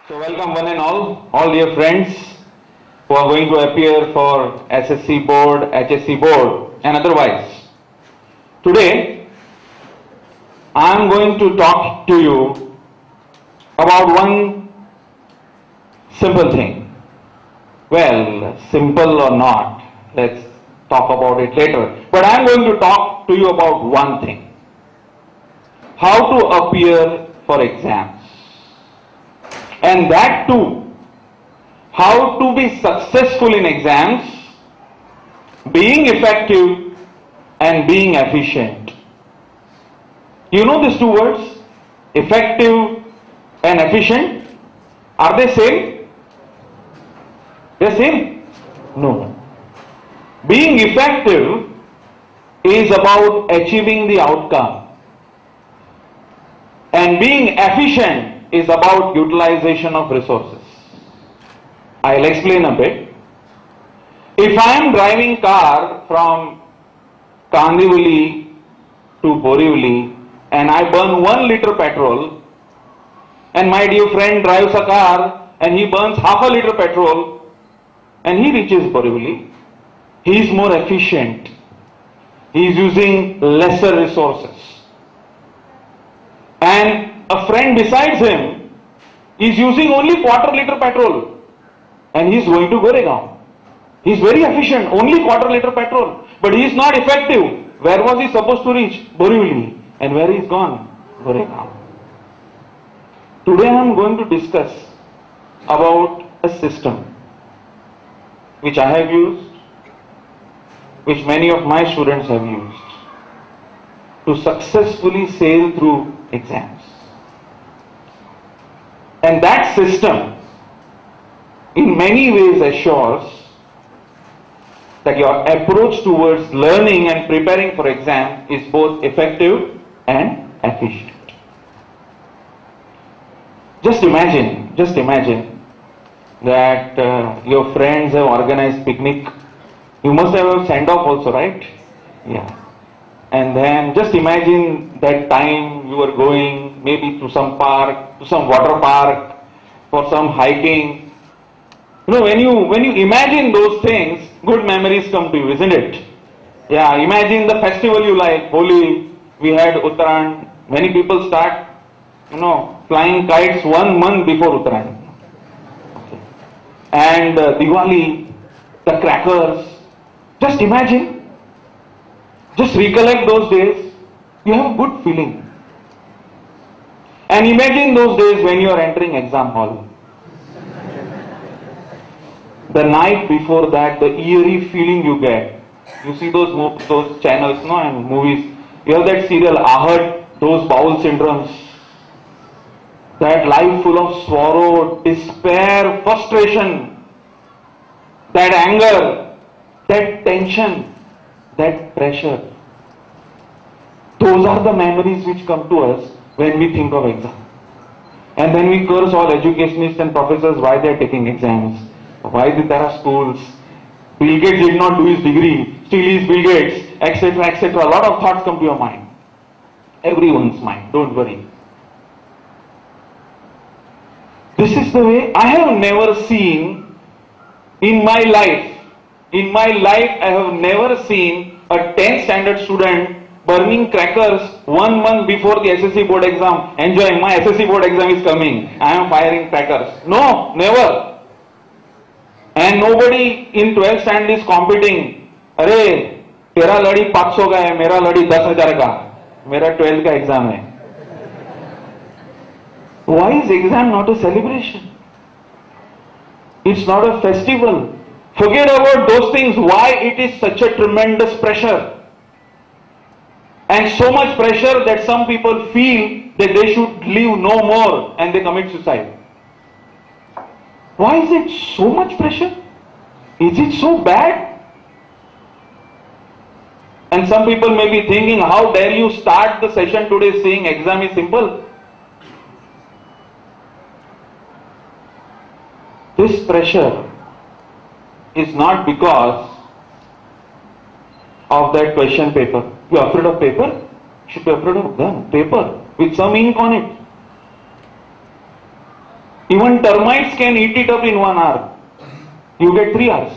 So welcome one and all dear friends who are going to appear for SSC board, HSC board and otherwise. Today I am going to talk to you about one simple thing. Well, simple or not, let's talk about it later. But I am going to talk to you about one thing. How to appear for exams. And that too, how to be successful in exams, being effective and being efficient. You know these two words, effective and efficient, are they same? They're same? No. Being effective is about achieving the outcome, and being efficient is about utilization of resources. I'll explain a bit. If I am driving car from Kandivali to Borivali and I burn 1 liter petrol, and my dear friend drives a car and he burns half a liter petrol and he reaches Borivali, he is more efficient. He is using lesser resources. And a friend besides him is using only quarter liter petrol and he is going to Goregaon. He is very efficient, only quarter liter petrol, but he is not effective. Where was he supposed to reach? Borivali. And where he is gone? Goregaon. Today I am going to discuss about a system which I have used, which many of my students have used to successfully sail through exams. And that system in many ways assures that your approach towards learning and preparing for exam is both effective and efficient. Just imagine that your friends have organized picnic. You must have a send-off also, right? Yeah. And then just imagine that time you were going maybe to some park, to some water park, for some hiking. You know, when you imagine those things, good memories come to you, isn't it? Yeah, imagine the festival you like, Holi, we had Uttarayan. Many people start, flying kites 1 month before Uttarayan. Okay. And Diwali, the crackers. Just imagine. Just recollect those days, you have a good feeling. And imagine those days when you are entering exam hall. The night before that, the eerie feeling you get. You see those channels and movies. You have that serial, Ahad, those bowel syndromes. That life full of sorrow, despair, frustration, that anger, that tension, that pressure. Those are the memories which come to us when we think of exam. And then we curse all educationists and professors why they are taking exams. Why there are schools. Bill Gates did not do his degree. Still he is Bill Gates, etc., etc. A lot of thoughts come to your mind. Everyone's mind, don't worry. This is the way I have never seen in my life. In my life, I have never seen a 10th standard student burning crackers 1 month before the SSC board exam, enjoying my SSC board exam is coming, I am firing crackers. No, never. And nobody in 12th standard is competing. Arey, तेरा लड़ी 500 का है, मेरा लड़ी 10,000 का, मेरा 12th का exam है. Why is exam not a celebration? It's not a festival. Forget about those things, why it is such a tremendous pressure. And so much pressure that some people feel that they should live no more and they commit suicide. Why is it so much pressure? Is it so bad? And some people may be thinking, how dare you start the session today saying exam is simple? This pressure is not because of that question paper. You are afraid of paper? You should be afraid of gun, paper with some ink on it. Even termites can eat it up in 1 hour. You get 3 hours.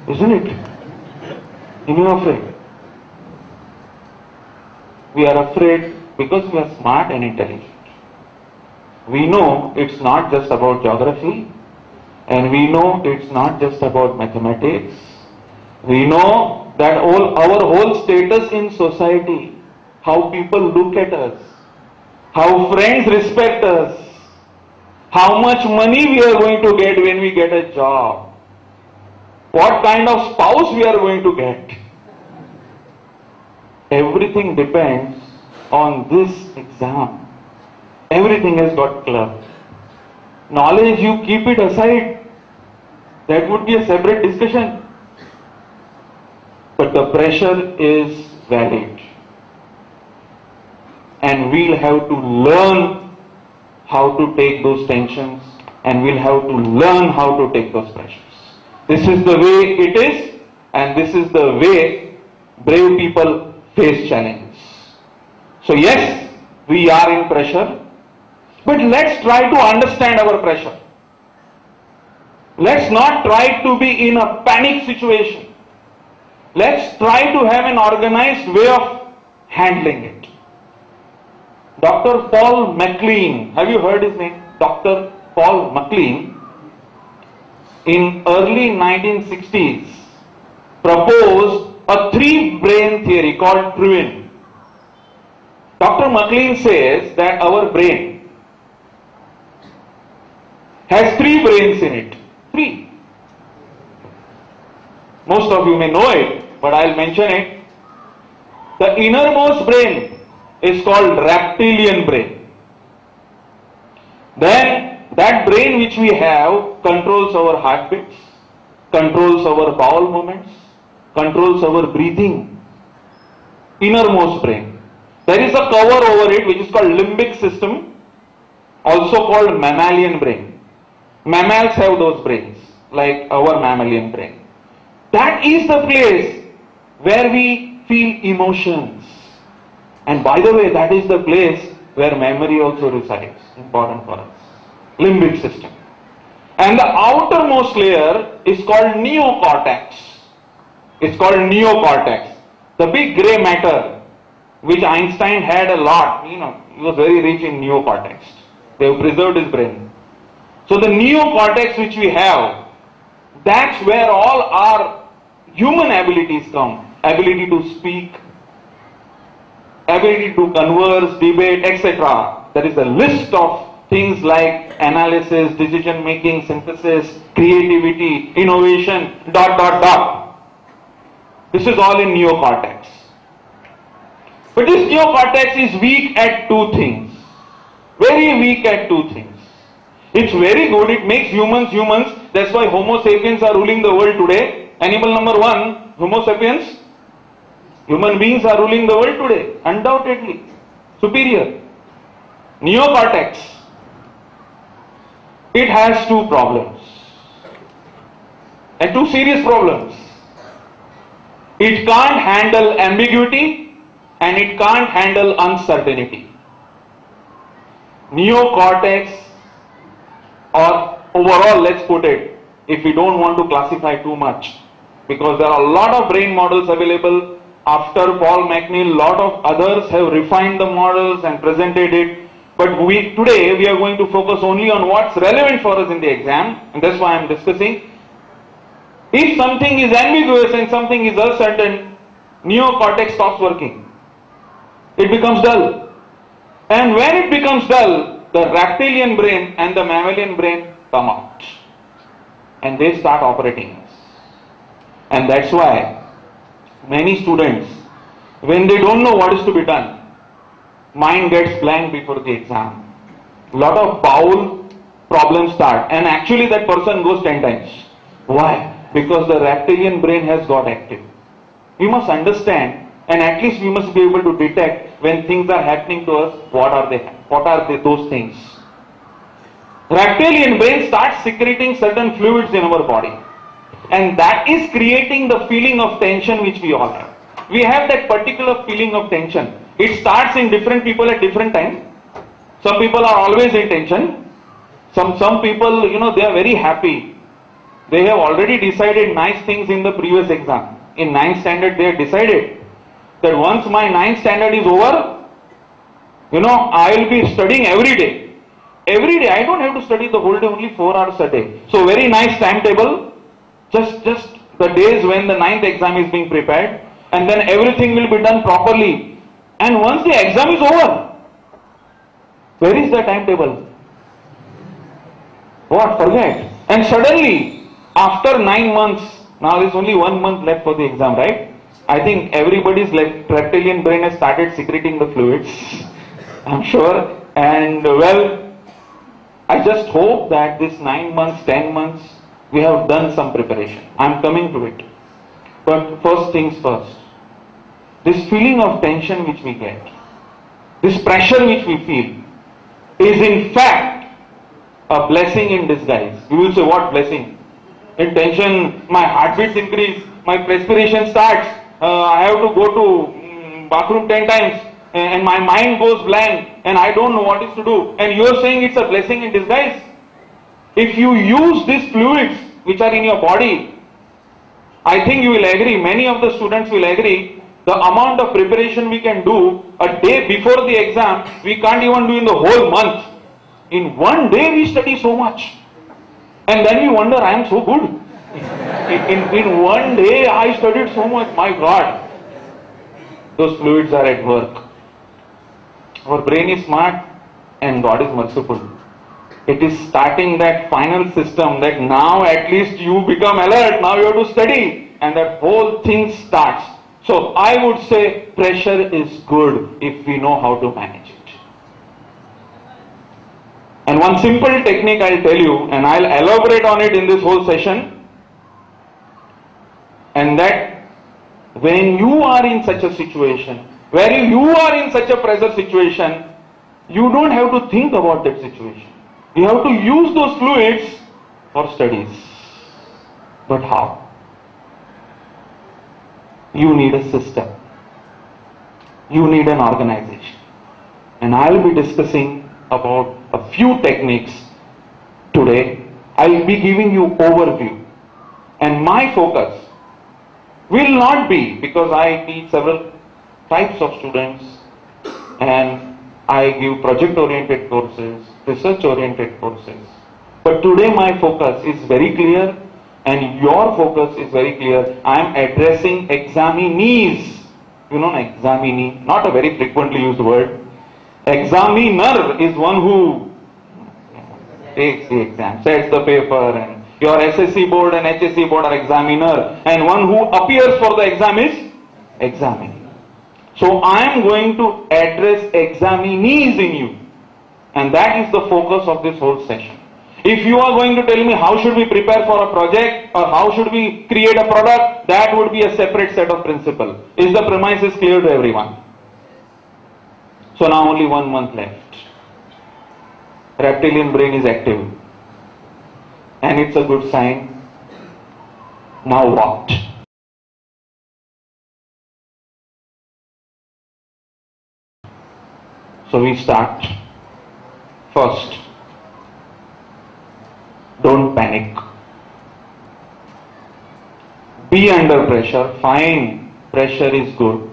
Isn't it? And you are afraid. We are afraid because we are smart and intelligent. We know it's not just about geography, and we know it's not just about mathematics. We know that our whole status in society, how people look at us, how friends respect us, how much money we are going to get when we get a job, what kind of spouse we are going to get. Everything depends on this exam. Everything has got clubbed. Knowledge, you keep it aside. That would be a separate discussion. But the pressure is valid. And we'll have to learn how to take those tensions, and we'll have to learn how to take those pressures. This is the way it is, and this is the way brave people face challenges. So yes, we are in pressure, but let's try to understand our pressure. Let's not try to be in a panic situation. Let's try to have an organized way of handling it. Dr. Paul MacLean, have you heard his name? Dr. Paul MacLean, in early 1960s, proposed a three-brain theory called twin. Dr. MacLean says that our brain has 3 brains in it. 3. Most of you may know it, but I'll mention it. The innermost brain is called reptilian brain. Then that brain which we have controls our heartbeats, controls our bowel movements, controls our breathing. Innermost brain. There is a cover over it which is called limbic system, also called mammalian brain. Mammals have those brains, like our mammalian brain. That is the place where we feel emotions. And by the way, that is the place where memory also resides, important for us. Limbic system. And the outermost layer is called neocortex. It's called neocortex. The big grey matter, which Einstein had a lot, he was very rich in neocortex. They have preserved his brain. So the neocortex which we have, that's where all our human abilities come. Ability to speak, ability to converse, debate, etc. There is a list of things like analysis, decision making, synthesis, creativity, innovation, ... This is all in neocortex. But this neocortex is weak at 2 things. Very weak at 2 things. It's very good, it makes humans humans. That's why Homo sapiens are ruling the world today. Animal number 1, Homo sapiens. Human beings are ruling the world today, undoubtedly. Superior. Neocortex. It has 2 problems. And 2 serious problems. It can't handle ambiguity and it can't handle uncertainty. Neocortex, or overall, let's put it, if we don't want to classify too much, because there are a lot of brain models available. After Paul MacLean, a lot of others have refined the models and presented it. But today we are going to focus only on what's relevant for us in the exam, and that's why I'm discussing. If something is ambiguous and something is uncertain, neocortex stops working. It becomes dull. And when it becomes dull, the reptilian brain and the mammalian brain come out. And they start operating. And that's why many students, when they don't know what is to be done, mind gets blank before the exam. A lot of bowel problems start, and actually that person goes 10 times. Why? Because the reptilian brain has got active. We must understand, and at least we must be able to detect when things are happening to us, what are those things. Reptilian brain starts secreting certain fluids in our body, and that is creating the feeling of tension which we all have. We have that particular feeling of tension. It starts in different people at different times. Some people are always in tension. Some people, they are very happy. They have already decided nice things in the previous exam. In 9th standard, they have decided that once my 9th standard is over, I will be studying every day. Every day, I don't have to study the whole day, only 4 hours a day. So very nice timetable, just the days when the 9th exam is being prepared, and then everything will be done properly. And once the exam is over, where is the timetable? What? Forget. And suddenly, after 9 months, now there is only 1 month left for the exam, right? I think everybody's reptilian brain has started secreting the fluids, I'm sure. And well, I just hope that this 9 months, 10 months, we have done some preparation. I'm coming to it. But first things first. This feeling of tension which we get, this pressure which we feel, is in fact a blessing in disguise. You will say, what blessing? In tension, my heartbeats increase, my perspiration starts, I have to go to bathroom 10 times, and my mind goes blank, and I don't know what is to do. And you are saying it's a blessing in disguise? If you use these fluids which are in your body, I think you will agree, many of the students will agree, the amount of preparation we can do a day before the exam, we can't even do in the whole month. In one day we study so much. And then we wonder, I am so good. In one day I studied so much, my God. Those fluids are at work. Our brain is smart and God is merciful. It is starting that final system that now at least you become alert, now you have to study, and that whole thing starts. So I would say pressure is good if we know how to manage it. And one simple technique I'll tell you, and I'll elaborate on it in this whole session, and that when you are in such a situation, where you are in such a pressure situation, you don't have to think about that situation. You have to use those fluids for studies. But how? You need a system. You need an organization. And I'll be discussing about a few techniques today. I'll be giving you overview. And my focus will not be, because I teach several types of students and I give project-oriented courses, research-oriented courses. But today my focus is very clear and your focus is very clear. I am addressing examinees. You know, examinee, not a very frequently used word. Examiner is one who takes the exam, sets the paper, and your SSC board and HSC board are examiner, and one who appears for the exam is examinee. So I am going to address examinees in you, and that is the focus of this whole session. If you are going to tell me how should we prepare for a project or how should we create a product, that would be a separate set of principles. Is the premises clear to everyone? So now only 1 month left. Reptilian brain is active. And it's a good sign. Now what? So we start. First, don't panic. Be under pressure. Fine, pressure is good.